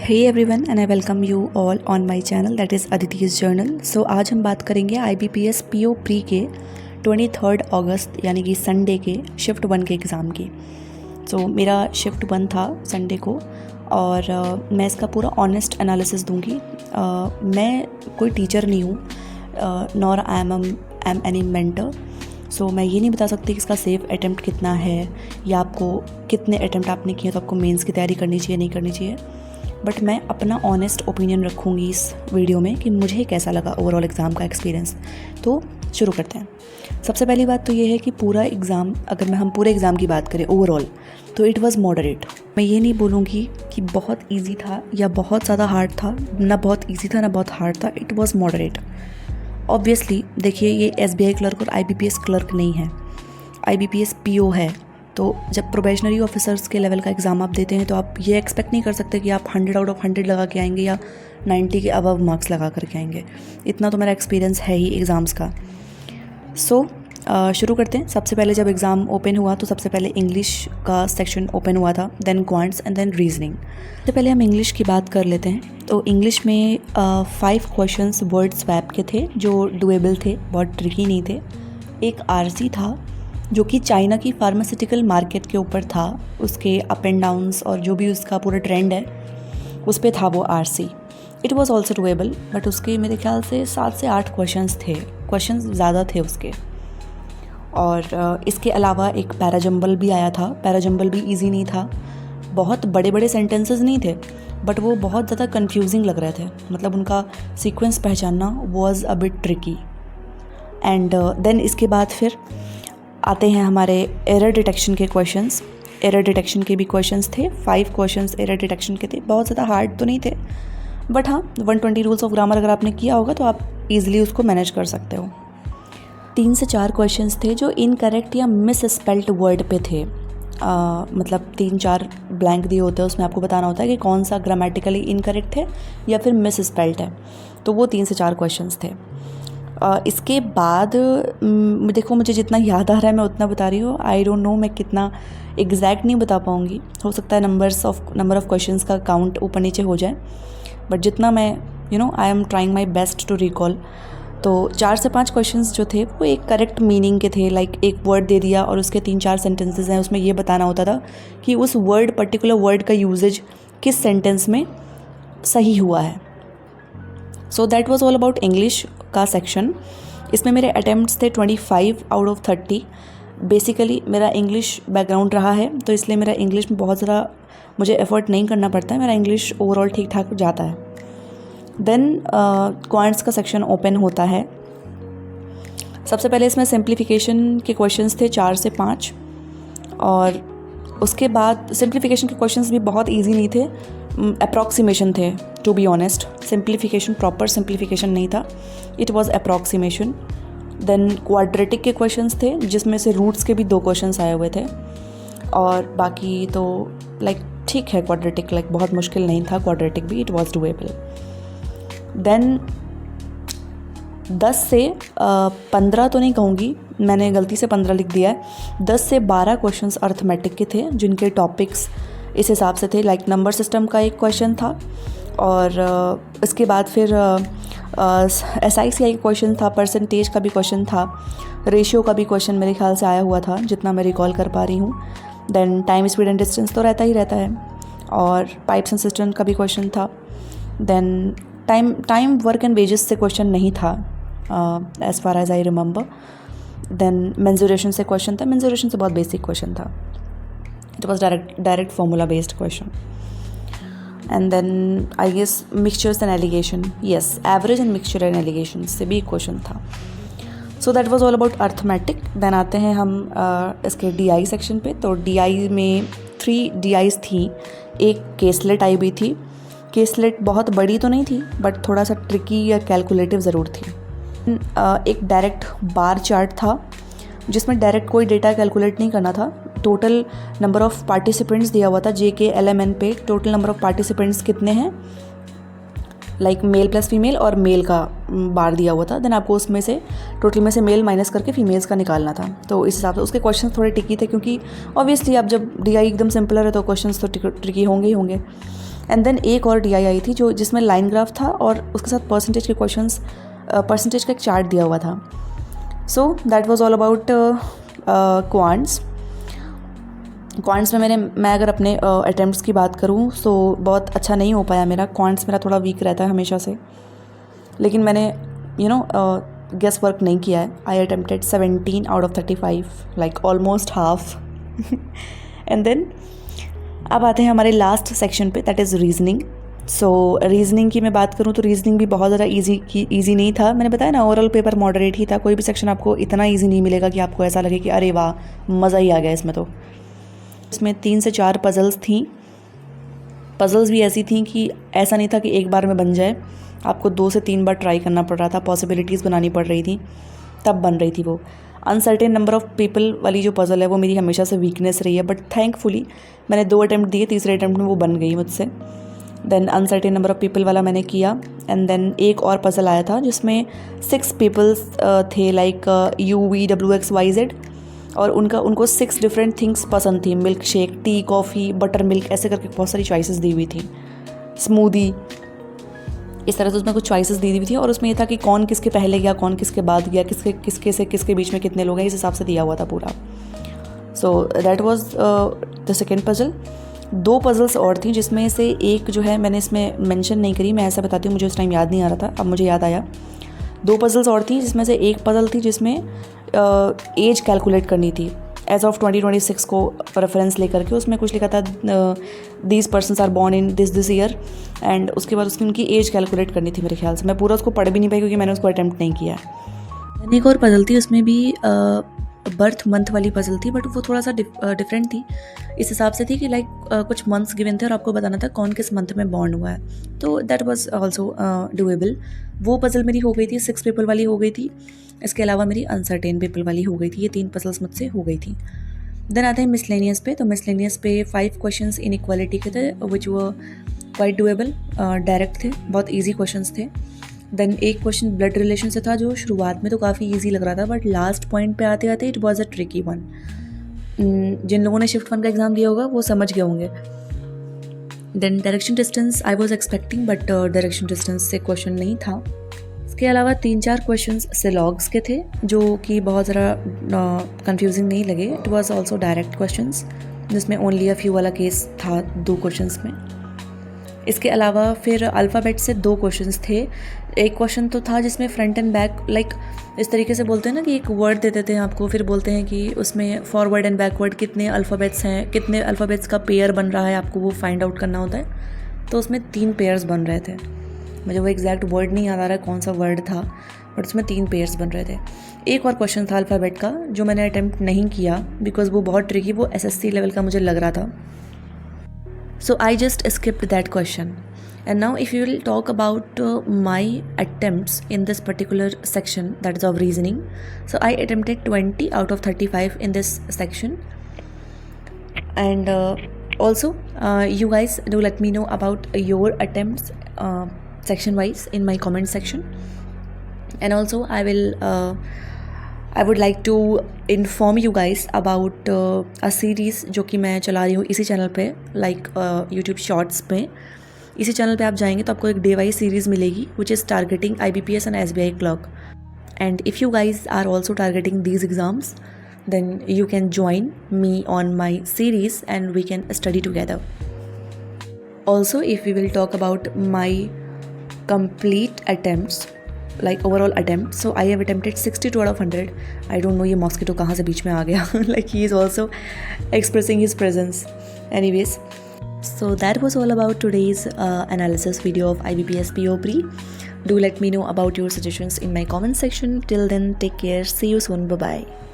Hey everyone and I welcome you all on my channel that is Aditi's journal. So आज हम बात करेंगे IBPS PO pre के 23 अगस्त यानी कि संडे के शिफ्ट 1 के एग्ज़ाम की। सो मेरा शिफ्ट 1 था संडे को और मैं इसका पूरा ऑनेस्ट एनालिसिस दूंगी। मैं कोई टीचर नहीं हूँ nor I am any mentor. So मैं ये नहीं बता सकती कि इसका सेफ़ अटैम्प्ट कितना है या आपको कितने अटैम्प्ट आपने किए तो आपको मेंस की तैयारी करनी चाहिए नहीं करनी चाहिए, बट मैं अपना ऑनेस्ट ओपिनियन रखूँगी इस वीडियो में कि मुझे कैसा लगा ओवरऑल एग्ज़ाम का एक्सपीरियंस। तो शुरू करते हैं। सबसे पहली बात तो ये है कि पूरा एग्ज़ाम, अगर हम पूरे एग्ज़ाम की बात करें ओवरऑल, तो इट वाज मॉडरेट। मैं ये नहीं बोलूँगी कि बहुत इजी था या बहुत ज़्यादा हार्ड था, ना बहुत इजी था ना बहुत हार्ड था, इट वाज मॉडरेट। ऑब्वियसली देखिए, ये SBI क्लर्क और IBPS क्लर्क नहीं है, IBPS PO है। तो जब प्रोबेशनरी ऑफिसर्स के लेवल का एग्ज़ाम आप देते हैं तो आप ये एक्सपेक्ट नहीं कर सकते कि आप 100 आउट ऑफ 100 लगा के आएंगे या 90 के अबव मार्क्स लगा करके आएंगे। इतना तो मेरा एक्सपीरियंस है ही एग्ज़ाम्स का। सो शुरू करते हैं। सबसे पहले जब एग्ज़ाम ओपन हुआ तो सबसे पहले इंग्लिश का सेक्शन ओपन हुआ था, then quants and then reasoning. सबसे पहले हम इंग्लिश की बात कर लेते हैं। तो इंग्लिश में 5 क्वेश्चंस वर्ड स्वैप के थे जो डुएबल थे, बहुत ट्रिकी नहीं थे। एक RC था जो कि चाइना की फार्मास्यूटिकल मार्केट के ऊपर था, उसके अप एंड डाउन्स और जो भी उसका पूरा ट्रेंड है उस पे था वो RC। It was also doable, but उसके मेरे ख्याल से 7 से 8 क्वेश्चंस थे, क्वेश्चंस ज़्यादा थे उसके। और इसके अलावा एक पैराजंबल भी आया था। पैराजंबल भी इजी नहीं था, बहुत बड़े बड़े सेंटेंसेस नहीं थे, बट वो बहुत ज़्यादा कंफ्यूजिंग लग रहे थे, मतलब उनका सीक्वेंस पहचानना was a bit tricky. And then इसके बाद फिर आते हैं हमारे एरर डिटेक्शन के क्वेश्चंस। एरर डिटेक्शन के भी क्वेश्चंस थे, 5 क्वेश्चंस एरर डिटेक्शन के थे। बहुत ज़्यादा हार्ड तो नहीं थे, बट हाँ 120 रूल्स ऑफ ग्रामर अगर आपने किया होगा तो आप इजीली उसको मैनेज कर सकते हो। 3 से 4 क्वेश्चंस थे जो इनकरेक्ट या मिस स्पेल्ड वर्ड पे थे। मतलब 3-4 ब्लैंक दिए होते हैं, उसमें आपको बताना होता है कि कौन सा ग्रामेटिकली इनकरेक्ट है या फिर मिस स्पेल्ड है। तो वो 3 से 4 क्वेश्चंस थे। इसके बाद देखो, मुझे जितना याद आ रहा है मैं उतना बता रही हूँ। आई डोंट नो मैं कितना एग्जैक्ट नहीं बता पाऊँगी, हो सकता है नंबर ऑफ़ क्वेश्चंस का काउंट ऊपर नीचे हो जाए, बट जितना मैं I am trying my best to recall. तो 4 से 5 क्वेश्चंस जो थे वो एक करेक्ट मीनिंग के थे। लाइक एक वर्ड दे दिया और उसके 3-4 सेंटेंसेस हैं, उसमें ये बताना होता था कि उस पर्टिकुलर वर्ड का यूजेज किस सेंटेंस में सही हुआ है। सो that was all about English का सेक्शन। इसमें मेरे अटैम्प्ट्स थे 25 आउट ऑफ 30। बेसिकली मेरा इंग्लिश बैकग्राउंड रहा है, तो इसलिए मेरा इंग्लिश में बहुत ज़्यादा मुझे एफर्ट नहीं करना पड़ता है, मेरा इंग्लिश ओवरऑल ठीक ठाक जाता है। देन क्वांट्स का सेक्शन ओपन होता है। सबसे पहले इसमें सिंप्लीफिकेशन के क्वेश्चंस थे 4 से 5, और उसके बाद सिंप्लीफिकेशन के क्वेश्चंस भी बहुत इजी नहीं थे, अप्रॉक्सीमेशन थे to be honest. Simplification proper simplification नहीं था, it was approximation. Then quadratic के क्वेश्चंस थे जिसमें से रूट्स के भी 2 क्वेश्चंस आए हुए थे, और बाकी तो लाइक ठीक है, क्वाड्रेटिक लाइक बहुत मुश्किल नहीं था, क्वाड्रेटिक भी इट वाज डुएबल। देन 10 से 15 तो नहीं कहूँगी, मैंने गलती से 15 लिख दिया है। 10 से 12 क्वेश्चंस अर्थमेटिक के थे जिनके टॉपिक्स इस हिसाब से थे। लाइक नंबर सिस्टम का एक क्वेश्चन था, और इसके बाद फिर SICI का क्वेश्चन था, परसेंटेज का भी क्वेश्चन था, रेशियो का भी क्वेश्चन मेरे ख्याल से आया हुआ था जितना मैं रिकॉल कर पा रही हूँ। Then time speed and distance तो रहता ही रहता है, और पाइप्स एंड सिस्टम का भी क्वेश्चन था। Then time work and wages से क्वेश्चन नहीं था as far as I remember. Then mensuration से क्वेश्चन था, मेंसुरेशन से बहुत बेसिक क्वेश्चन था, it was direct formula based question. And then I guess mixtures and alligation, yes average and mixture and alligation से भी एक क्वेश्चन था। So that was all about arithmetic. Then आते हैं हम इसके DI सेक्शन पे। तो DI में 3 DIs थी। एक केसलेट आई भी थी। केसलेट बहुत बड़ी तो नहीं थी, बट थोड़ा सा ट्रिकी या कैलकुलेटिव ज़रूर थी। एक डायरेक्ट बार चार्ट था जिसमें डायरेक्ट कोई डेटा कैलकुलेट नहीं करना था। टोटल नंबर ऑफ़ पार्टिसिपेंट्स दिया हुआ था JKLMN पे, टोटल नंबर ऑफ़ पार्टिसिपेंट्स कितने हैं, लाइक मेल प्लस फीमेल, और मेल का बार दिया हुआ था। देन आपको उसमें से टोटल में से मेल माइनस करके फीमेल्स का निकालना था। तो इस हिसाब से उसके क्वेश्चन थोड़े ट्रिकी थे, क्योंकि ऑब्वियसली आप जब DI एकदम सिंपलर है तो क्वेश्चन तो ट्रिकी होंगे ही होंगे। एंड देन एक और DI आई थी जो जिसमें लाइन ग्राफ था और उसके साथ परसेंटेज के क्वेश्चंस, परसेंटेज का एक चार्ट दिया हुआ था. So that was all about quants. Quants में मैं अगर अपने अटैम्प्ट्स की बात करूँ तो बहुत अच्छा नहीं हो पाया मेरा. क्वांट्स मेरा थोड़ा वीक रहता है हमेशा से, लेकिन मैंने गेस वर्क नहीं किया है. I attempted 17 out of 35, like almost half. And then अब आते हैं हमारे लास्ट सेक्शन पे, that is reasoning. So reasoning की मैं बात करूँ तो रीजनिंग भी बहुत ज़्यादा ईजी नहीं था. मैंने बताया ना, ओवरऑल पेपर मॉडरेट ही था. कोई भी सेक्शन आपको इतना ईजी नहीं मिलेगा कि आपको ऐसा लगे कि अरे वाह मज़ा ही आ गया इसमें. तो इसमें 3 से 4 पजल्स थी. पजल्स भी ऐसी थी कि ऐसा नहीं था कि एक बार में बन जाए, आपको 2 से 3 बार ट्राई करना पड़ रहा था. पॉसिबिलिटीज़ बनानी पड़ रही थी, तब बन रही थी वो. अनसर्टेन नंबर ऑफ पीपल वाली जो पज़ल है वो मेरी हमेशा से वीकनेस रही है, बट थैंकफुली मैंने 2 अटैम्प्ट दिए, तीसरे अटैम्प्ट में वो बन गई मुझसे. Then uncertain number of people वाला मैंने किया. एंड देन एक और पज़ल आया था जिसमें 6 पीपल्स थे, लाइक UVWXYZ, और उनको 6 डिफरेंट थिंग्स पसंद थी. Milk shake, T, coffee, butter milk, ऐसे करके बहुत सारी चॉइसेस दी हुई थी. स्मूदी, इस तरह से उसमें कुछ चॉइसेस दी हुई थी. और उसमें ये था कि कौन किसके पहले गया, कौन किसके बाद गया, किसके बीच में कितने लोग हैं, इस हिसाब से दिया हुआ था पूरा. सो that was the second puzzle. 2 puzzles और थी जिसमें से एक जो है मैंने इसमें मेंशन नहीं करी. मैं ऐसा बताती हूँ, मुझे उस टाइम याद नहीं आ रहा था, अब मुझे याद आया. 2 पज़ल्स और थी जिसमें से एक पज़ल थी जिसमें एज कैलकुलेट करनी थी एज ऑफ 2026 को रेफरेंस लेकर के. उसमें कुछ लिखा था these persons are born in this year, and उसके बाद उसकी उनकी एज कैलकुलेट करनी थी मेरे ख्याल से. मैं पूरा उसको पढ़ भी नहीं पाई क्योंकि मैंने उसको अटैम्प्ट नहीं किया. एक और पज़ल थी, उसमें भी बर्थ मंथ वाली पज़ल थी, बट वो थोड़ा सा डिफरेंट थी. इस हिसाब से थी कि लाइक कुछ मंथ्स गिवन थे और आपको बताना था कौन किस मंथ में बॉर्न हुआ है. तो दैट वाज आल्सो डूएबल. वो पज़ल मेरी हो गई थी, 6 पीपल वाली हो गई थी. इसके अलावा मेरी अनसर्टेन पीपल वाली हो गई थी. ये 3 पज़ल्स मुझसे हो गई थी. देन आते हैं मिसलेनियस पे. तो मिसलेनियस पे 5 क्वेश्चंस इन इक्वालिटी के थे, विच वर क्वाइट डूएबल, डायरेक्ट थे, बहुत ईजी क्वेश्चंस थे. देन एक क्वेश्चन ब्लड रिलेशन से था जो शुरुआत में तो काफ़ी ईजी लग रहा था, बट लास्ट पॉइंट पे आते आते it was a tricky one. जिन लोगों ने शिफ्ट 1 का एग्ज़ाम दिया होगा वो समझ गए होंगे. Then direction distance I was expecting, but direction distance से क्वेश्चन नहीं था. इसके अलावा 3-4 क्वेश्चंस सिलॉग्स के थे जो कि बहुत ज़रा कंफ्यूजिंग नहीं लगे. It was also direct questions जिसमें ओनली अ फ्यू वाला केस था 2 क्वेश्चंस में. इसके अलावा फिर अल्फ़ाबेट से 2 क्वेश्चंस थे. एक क्वेश्चन तो था जिसमें फ्रंट एंड बैक, लाइक इस तरीके से बोलते हैं ना कि एक वर्ड दे देते हैं आपको, फिर बोलते हैं कि उसमें फॉरवर्ड एंड बैकवर्ड कितने अल्फ़ाबेट्स हैं, कितने अल्फ़ाबेट्स का पेयर बन रहा है, आपको वो फाइंड आउट करना होता है. तो उसमें 3 पेयर्स बन रहे थे. मुझे वो एग्जैक्ट वर्ड नहीं याद आ रहा है कौन सा वर्ड था, बट उसमें 3 पेयर्स बन रहे थे. एक और क्वेश्चन था अल्फ़ाबेट का जो मैंने अटैम्प्ट नहीं किया बिकॉज वो बहुत ट्रिकी, वो SSC लेवल का मुझे लग रहा था. So I just skipped that question. And now if you will talk about my attempts in this particular section, that is of reasoning. So I attempted 20 out of 35 in this section. And also you guys do let me know about your attempts section wise in my comment section. And also I would like to inform you guys about a series जो कि मैं चला रही हूँ इसी channel पे, like YouTube shorts पे. इसी चैनल पे आप जाएंगे तो आपको एक डे वाइज सीरीज़ मिलेगी which is targeting IBPS and SBI clerk. And if you guys are also targeting these exams then you can join me on my series and we can study together. Also, if we will talk about my complete attempts, like overall attempts, so I have attempted 62 out of 100. I don't know ये mosquito कहाँ से बीच में आ गया. Like he is also expressing his presence. Anyways, so that was all about today's analysis video of IBPS PO Pre. Do let me know about your suggestions in my comment section. Till then, take care. See you soon. Bye bye.